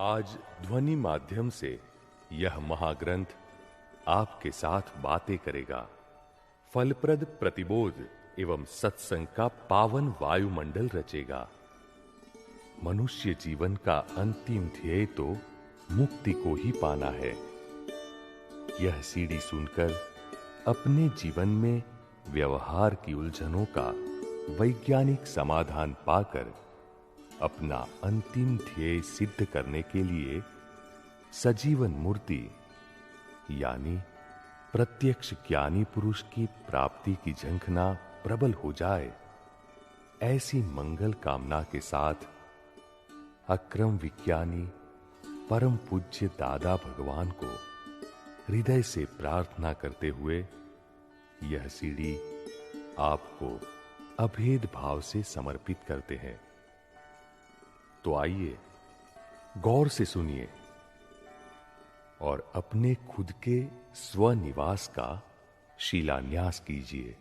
आज ध्वनि माध्यम से यह महाग्रंथ आपके साथ बातें करेगा। फलप्रद प्रतिबोध एवं सत्संग का पावन वायुमंडल रचेगा। मनुष्य जीवन का अंतिम ध्येय तो मुक्ति को ही पाना है। यह सीडी सुनकर अपने जीवन में व्यवहार की उलझनों का वैज्ञानिक समाधान पाकर अपना अंतिम ध्येय सिद्ध करने के लिए सजीवन मूर्ति यानी प्रत्यक्ष ज्ञानी पुरुष की प्राप्ति की झंखना प्रबल हो जाए, ऐसी मंगल कामना के साथ अक्रम विज्ञानी परम पूज्य दादा भगवान को हृदय से प्रार्थना करते हुए यह सीडी आपको अभेद भाव से समर्पित करते हैं। तो आइए गौर से सुनिए और अपने खुद के स्वनिवास का शिलान्यास कीजिए।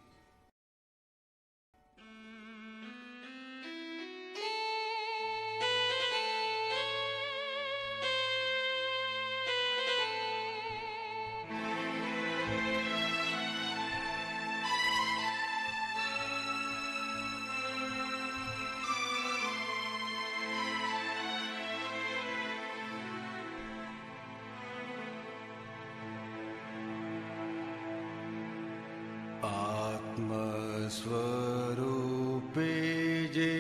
स्वरूपे जे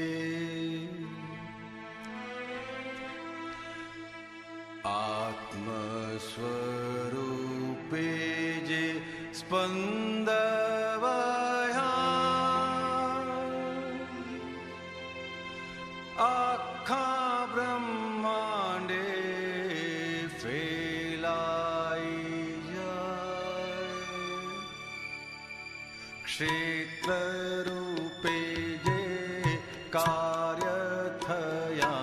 आत्मस्वरूपे जे स्पंदवया आखा ब्रह्मांडे फैलाई जाए। क्षेत्र रूपे जे कार्य थया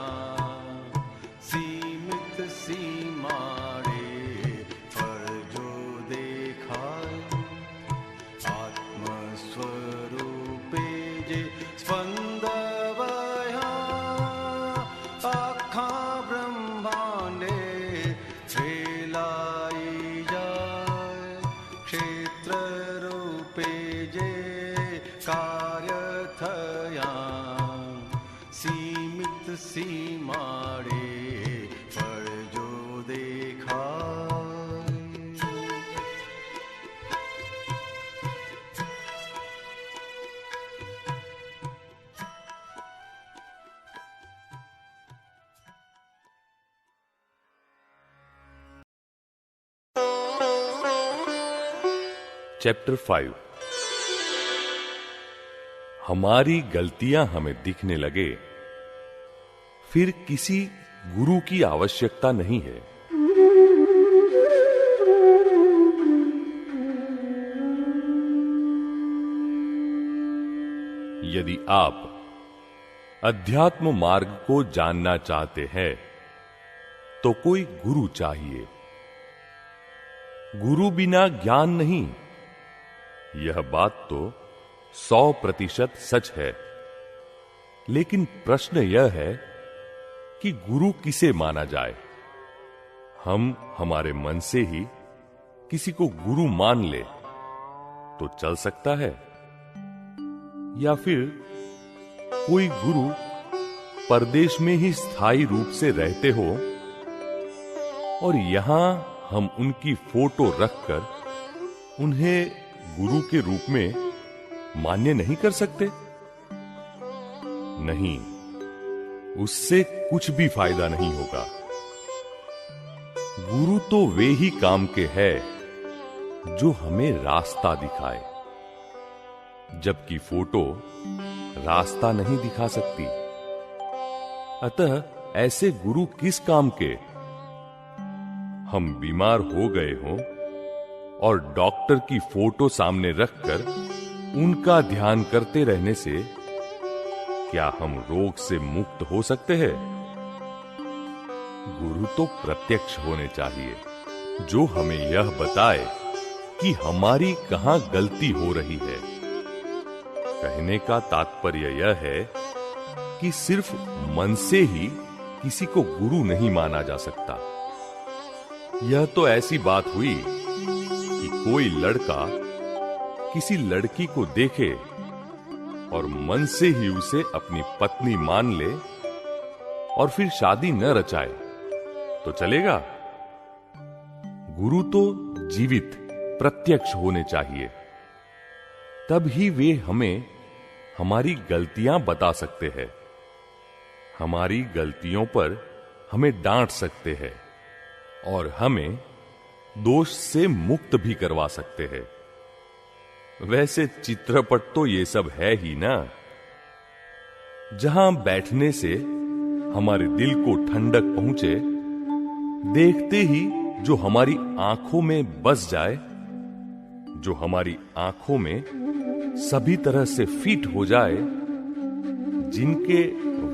सीमित सीमाड़े फल जो देखाय। आत्मस्वरूपे जे स्पंदवया आखा ब्रह्मांडे फैलाई जाए। क्षेत्र रूपे जे कार्य थया सीमित सीमाड़े फल जो देखाय। चैप्टर 5। हमारी गलतियां हमें दिखने लगे, फिर किसी गुरु की आवश्यकता नहीं है। यदि आप अध्यात्म मार्ग को जानना चाहते हैं तो कोई गुरु चाहिए। गुरु बिना ज्ञान नहीं, यह बात तो 100% सच है। लेकिन प्रश्न यह है कि गुरु किसे माना जाए। हम हमारे मन से ही किसी को गुरु मान ले तो चल सकता है, या फिर कोई गुरु परदेश में ही स्थायी रूप से रहते हो और यहां हम उनकी फोटो रखकर उन्हें गुरु के रूप में मान्य नहीं कर सकते? नहीं, उससे कुछ भी फायदा नहीं होगा। गुरु तो वे ही काम के हैं जो हमें रास्ता दिखाए, जबकि फोटो रास्ता नहीं दिखा सकती। अतः ऐसे गुरु किस काम के? हम बीमार हो गए हों और डॉक्टर की फोटो सामने रखकर उनका ध्यान करते रहने से क्या हम रोग से मुक्त हो सकते हैं? गुरु तो प्रत्यक्ष होने चाहिए, जो हमें यह बताए कि हमारी कहां गलती हो रही है। कहने का तात्पर्य यह है कि सिर्फ मन से ही किसी को गुरु नहीं माना जा सकता। यह तो ऐसी बात हुई कि कोई लड़का किसी लड़की को देखे और मन से ही उसे अपनी पत्नी मान ले और फिर शादी न रचाए तो चलेगा? गुरु तो जीवित प्रत्यक्ष होने चाहिए, तब ही वे हमें हमारी गलतियां बता सकते हैं, हमारी गलतियों पर हमें डांट सकते हैं और हमें दोष से मुक्त भी करवा सकते हैं। वैसे चित्रपट तो ये सब है ही ना, जहां बैठने से हमारे दिल को ठंडक पहुंचे, देखते ही जो हमारी आंखों में बस जाए, जो हमारी आंखों में सभी तरह से फिट हो जाए, जिनके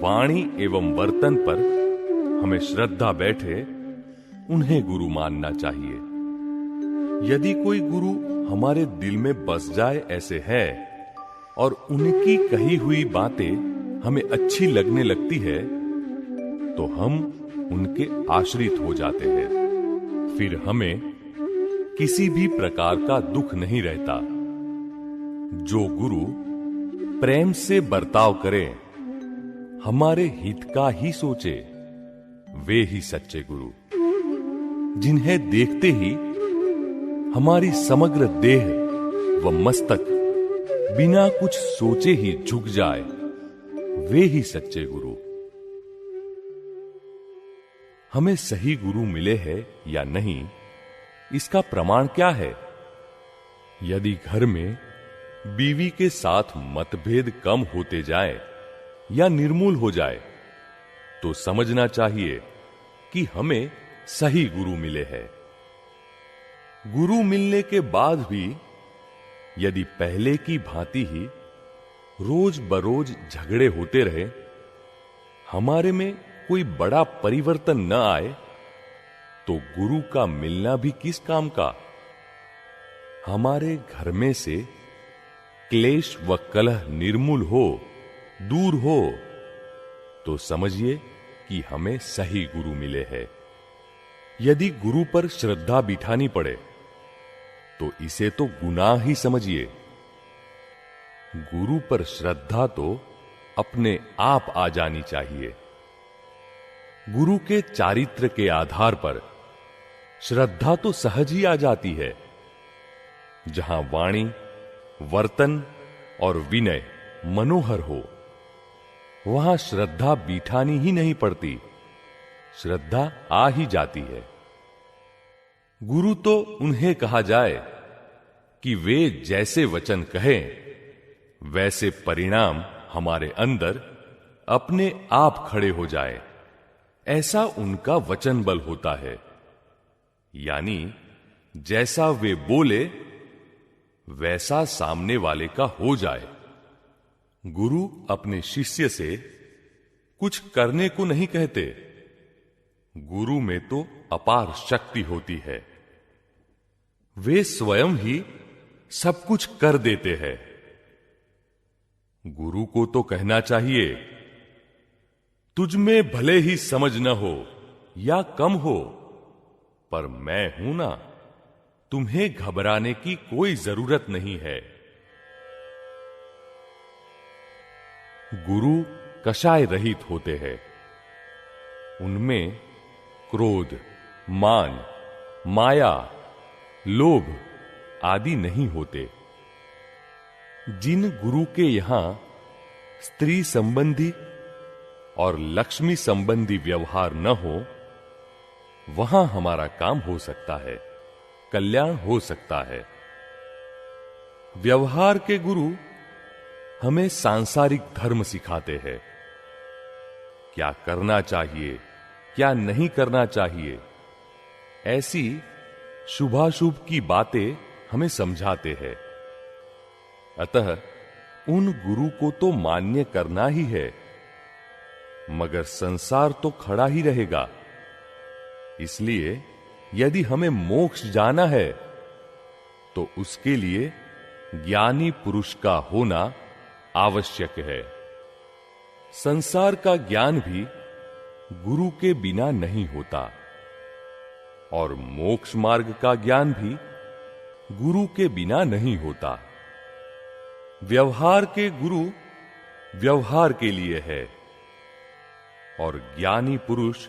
वाणी एवं वर्तन पर हमें श्रद्धा बैठे, उन्हें गुरु मानना चाहिए। यदि कोई गुरु हमारे दिल में बस जाए ऐसे है और उनकी कही हुई बातें हमें अच्छी लगने लगती है, तो हम उनके आश्रित हो जाते हैं। फिर हमें किसी भी प्रकार का दुख नहीं रहता। जो गुरु प्रेम से बर्ताव करे, हमारे हित का ही सोचे, वे ही सच्चे गुरु। जिन्हें देखते ही हमारी समग्र देह व मस्तक बिना कुछ सोचे ही झुक जाए, वे ही सच्चे गुरु। हमें सही गुरु मिले हैं या नहीं, इसका प्रमाण क्या है? यदि घर में बीवी के साथ मतभेद कम होते जाए या निर्मूल हो जाए, तो समझना चाहिए कि हमें सही गुरु मिले हैं। गुरु मिलने के बाद भी यदि पहले की भांति ही रोज बरोज झगड़े होते रहे, हमारे में कोई बड़ा परिवर्तन न आए, तो गुरु का मिलना भी किस काम का? हमारे घर में से क्लेश व कलह निर्मूल हो, दूर हो, तो समझिए कि हमें सही गुरु मिले हैं। यदि गुरु पर श्रद्धा बिठानी पड़े, तो इसे तो गुनाह ही समझिए। गुरु पर श्रद्धा तो अपने आप आ जानी चाहिए। गुरु के चारित्र के आधार पर श्रद्धा तो सहज ही आ जाती है। जहां वाणी, वर्तन और विनय मनोहर हो, वहां श्रद्धा बिठानी ही नहीं पड़ती, श्रद्धा आ ही जाती है। गुरु तो उन्हें कहा जाए कि वे जैसे वचन कहें, वैसे परिणाम हमारे अंदर अपने आप खड़े हो जाए, ऐसा उनका वचन बल होता है। यानी जैसा वे बोले, वैसा सामने वाले का हो जाए। गुरु अपने शिष्य से कुछ करने को नहीं कहते। गुरु में तो अपार शक्ति होती है, वे स्वयं ही सब कुछ कर देते हैं। गुरु को तो कहना चाहिए, तुझ में भले ही समझ न हो या कम हो, पर मैं हूं ना, तुम्हें घबराने की कोई जरूरत नहीं है। गुरु कषाय रहित होते हैं। उनमें क्रोध, मान, माया, लोभ आदि नहीं होते। जिन गुरु के यहां स्त्री संबंधी और लक्ष्मी संबंधी व्यवहार न हो, वहां हमारा काम हो सकता है, कल्याण हो सकता है। व्यवहार के गुरु हमें सांसारिक धर्म सिखाते हैं। क्या करना चाहिए, क्या नहीं करना चाहिए, ऐसी शुभाशुभ की बातें हमें समझाते हैं। अतः उन गुरु को तो मान्य करना ही है, मगर संसार तो खड़ा ही रहेगा। इसलिए यदि हमें मोक्ष जाना है, तो उसके लिए ज्ञानी पुरुष का होना आवश्यक है। संसार का ज्ञान भी गुरु के बिना नहीं होता, और मोक्ष मार्ग का ज्ञान भी गुरु के बिना नहीं होता। व्यवहार के गुरु व्यवहार के लिए है, और ज्ञानी पुरुष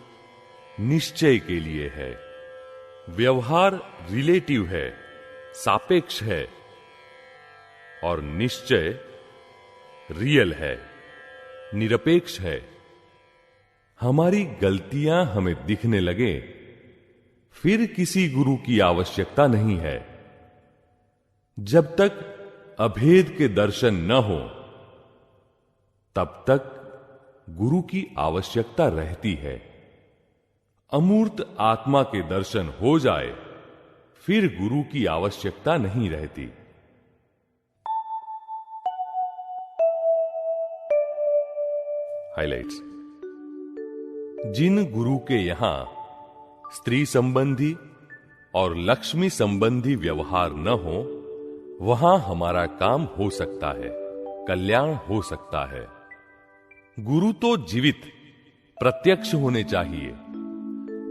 निश्चय के लिए है। व्यवहार रिलेटिव है, सापेक्ष है, और निश्चय रियल है, निरपेक्ष है। हमारी गलतियां हमें दिखने लगे, फिर किसी गुरु की आवश्यकता नहीं है। जब तक अभेद के दर्शन न हो, तब तक गुरु की आवश्यकता रहती है। अमूर्त आत्मा के दर्शन हो जाए, फिर गुरु की आवश्यकता नहीं रहती। हाइलाइट्स। जिन गुरु के यहां स्त्री संबंधी और लक्ष्मी संबंधी व्यवहार न हो, वहां हमारा काम हो सकता है, कल्याण हो सकता है। गुरु तो जीवित प्रत्यक्ष होने चाहिए,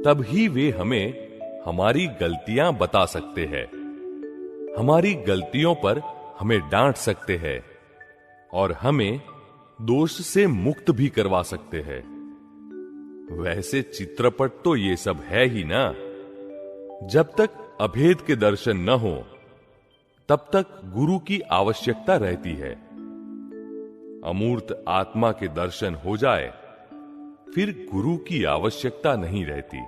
तब ही वे हमें हमारी गलतियां बता सकते हैं, हमारी गलतियों पर हमें डांट सकते हैं, और हमें दोष से मुक्त भी करवा सकते हैं। वैसे चित्रपट तो ये सब है ही ना। जब तक अभेद के दर्शन न हो, तब तक गुरु की आवश्यकता रहती है। अमूर्त आत्मा के दर्शन हो जाए, फिर गुरु की आवश्यकता नहीं रहती।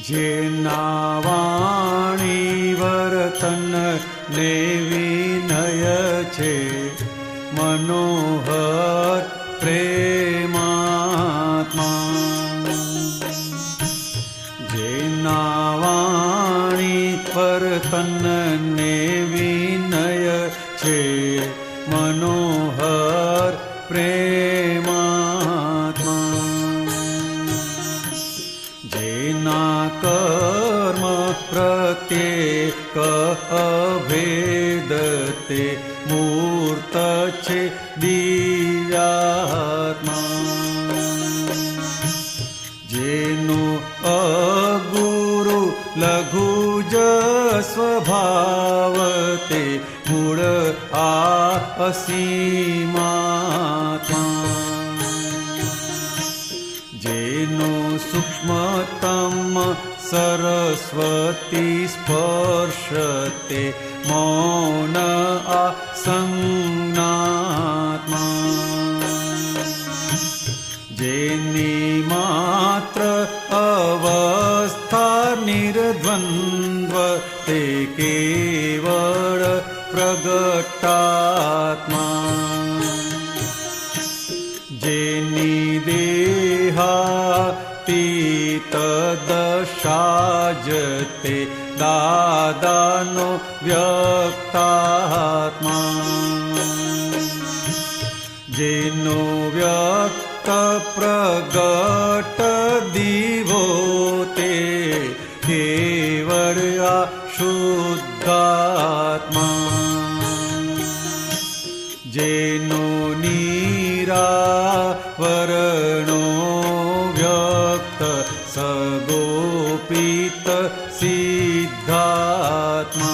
जेना वाणी वर्तन ने विनय छे, मनोहर प्रेमात्मा। जेना वाणी वर्तन ने विनय छे, मनोहर प्रेमात्मा। जेना कर्म प्रत्येक अभेदते, मूर्त छे दिव्यात्मा। जेनो अगुरु लघु ज स्वभावते, मूळ असीमात्मा। जेनो सूक्ष्मतम सरस्वती स्पर्शते, मौन आसंज्ञात्मा। जेनी मात्र अवस्था निर्द्वन्द्वते, केवल प्रगटात्मा। जेनी देहातीत दशाजते, दादानो व्यक्तात्मा। जेनो व्यक्त प्रगट दिवोते, केवल शुद्धात्मा। जेनो निरावरणो व्यक्त सगोपित सिद्धात्मा।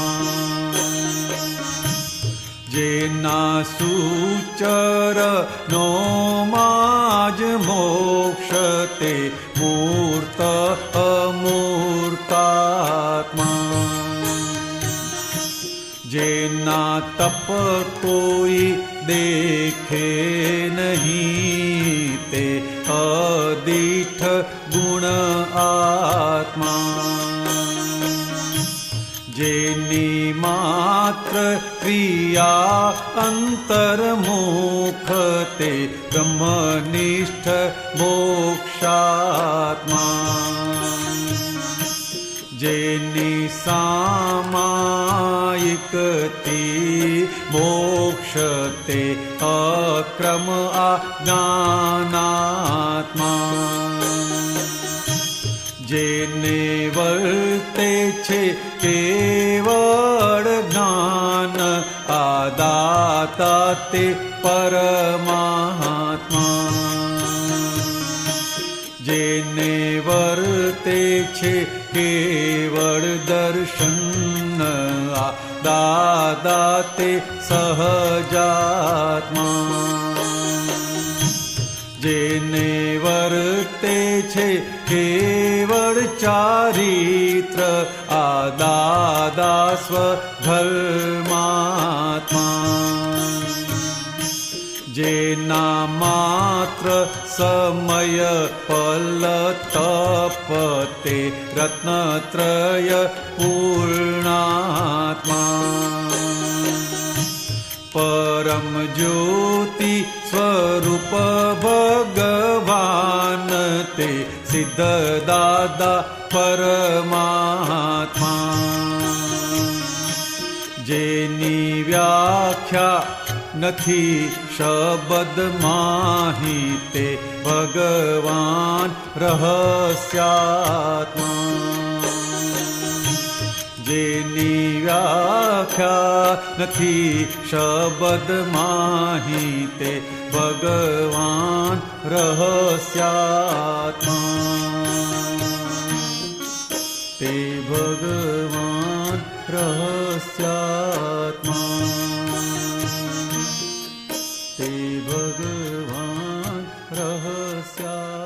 जेना सूचर नो माज मोक्षते, मूर्त अमूर्तात्मा। जेना तप कोई देखे नहीं, ते अदीठ गुण आत्मा। जेनी मात्र क्रिया अंतर्मुखते, ब्रह्मनिष्ठ मोक्षात्मा। जेनी सामायिकति मोक्षते, તે અક્રમ આજ્ઞાનાત્મા જેને વર્તે છે કેવળ જ્ઞાન આદાતા તે પરમાત્મા જેને વર્તે છે કેવળ દર્શન દાદા તે સહજાત્મા જેને વર્તે છે કેવળ ચારિત્ર દાદા સ્વધર્માત્મા જેના માત્ર સમય પલતપતે રત્નત્રય પૂર્ણાત્મા પરમ જ્યોતિ સ્વરૂપ ભગવાન તે સિદ્ધ દાદા પરમાત્મા જેની વ્યાખ્યા નથી શબ્દ માહી તે ભગવાન રહસ્યાત્મા જેની વ્યાખ્યા નથી શબ્દ માહી તે ભગવાન રહસ્યાત્મા તે ભગવાન રહસ્યાત્મા તે ભગવાન રહસ્યાત્મા